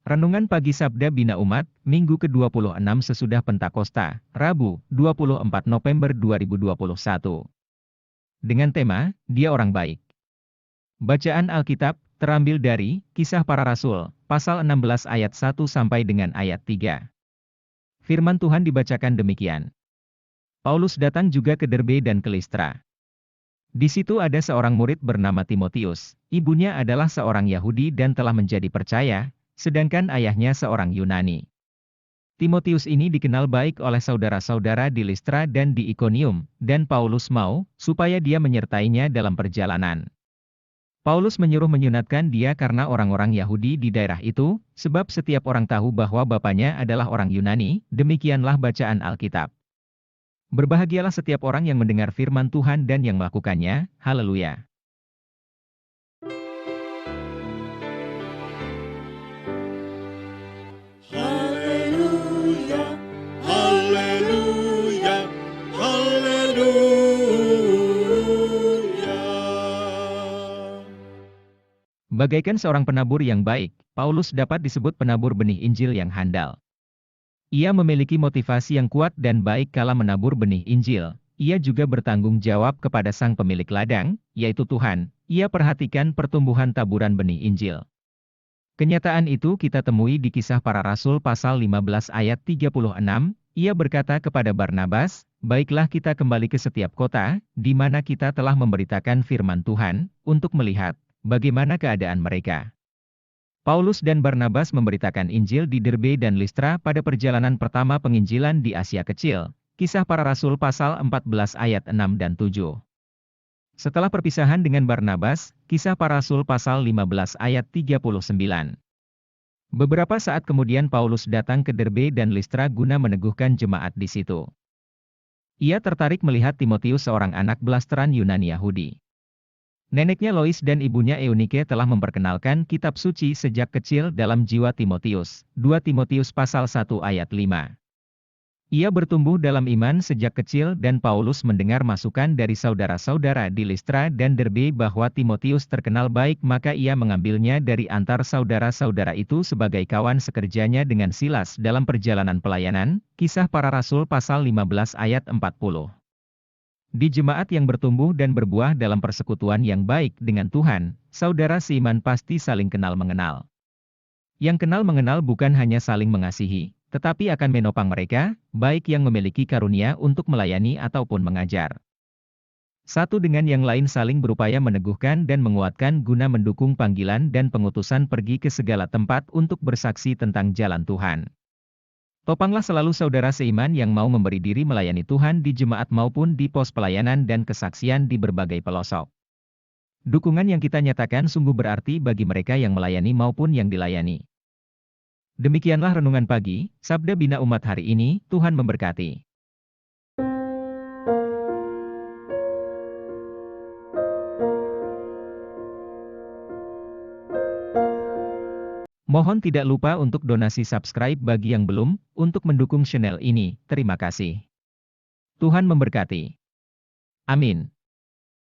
Renungan Pagi Sabda Bina Umat, Minggu ke-26 sesudah Pentakosta, Rabu, 24 November 2021. Dengan tema, Dia Orang Baik. Bacaan Alkitab, terambil dari Kisah Para Rasul, pasal 16 ayat 1 sampai dengan ayat 3. Firman Tuhan dibacakan demikian. Paulus datang juga ke Derbe dan ke Listra. Di situ ada seorang murid bernama Timotius, ibunya adalah seorang Yahudi dan telah menjadi percaya, sedangkan ayahnya seorang Yunani. Timotius ini dikenal baik oleh saudara-saudara di Listra dan di Ikonium, dan Paulus mau, supaya dia menyertainya dalam perjalanan. Paulus menyuruh menyunatkan dia karena orang-orang Yahudi di daerah itu, sebab setiap orang tahu bahwa bapaknya adalah orang Yunani, demikianlah bacaan Alkitab. Berbahagialah setiap orang yang mendengar firman Tuhan dan yang melakukannya, haleluya. Haleluya, haleluya, haleluya. Bagaikan seorang penabur yang baik, Paulus dapat disebut penabur benih Injil yang handal. Ia memiliki motivasi yang kuat dan baik kala menabur benih Injil. Ia juga bertanggung jawab kepada sang pemilik ladang, yaitu Tuhan. Ia perhatikan pertumbuhan taburan benih Injil. Kenyataan itu kita temui di Kisah Para Rasul pasal 15 ayat 36, ia berkata kepada Barnabas, "Baiklah kita kembali ke setiap kota, di mana kita telah memberitakan firman Tuhan, untuk melihat bagaimana keadaan mereka." Paulus dan Barnabas memberitakan Injil di Derbe dan Listra pada perjalanan pertama penginjilan di Asia Kecil. Kisah Para Rasul pasal 14 ayat 6 dan 7. Setelah perpisahan dengan Barnabas, Kisah Para Rasul pasal 15 ayat 39. Beberapa saat kemudian Paulus datang ke Derbe dan Listra guna meneguhkan jemaat di situ. Ia tertarik melihat Timotius, seorang anak blasteran Yunani Yahudi. Neneknya Lois dan ibunya Eunike telah memperkenalkan kitab suci sejak kecil dalam jiwa Timotius. 2 Timotius pasal 1 ayat 5. Ia bertumbuh dalam iman sejak kecil dan Paulus mendengar masukan dari saudara-saudara di Listra dan Derbe bahwa Timotius terkenal baik, maka ia mengambilnya dari antar saudara-saudara itu sebagai kawan sekerjanya dengan Silas dalam perjalanan pelayanan. Kisah Para Rasul pasal 15 ayat 40. Di jemaat yang bertumbuh dan berbuah dalam persekutuan yang baik dengan Tuhan, saudara seiman pasti saling kenal mengenal. Yang kenal mengenal bukan hanya saling mengasihi, tetapi akan menopang mereka, baik yang memiliki karunia untuk melayani ataupun mengajar. Satu dengan yang lain saling berupaya meneguhkan dan menguatkan guna mendukung panggilan dan pengutusan pergi ke segala tempat untuk bersaksi tentang jalan Tuhan. Topanglah selalu saudara seiman yang mau memberi diri melayani Tuhan di jemaat maupun di pos pelayanan dan kesaksian di berbagai pelosok. Dukungan yang kita nyatakan sungguh berarti bagi mereka yang melayani maupun yang dilayani. Demikianlah renungan pagi, Sabda Bina Umat hari ini. Tuhan memberkati. Mohon tidak lupa untuk donasi subscribe bagi yang belum, untuk mendukung channel ini. Terima kasih. Tuhan memberkati. Amin.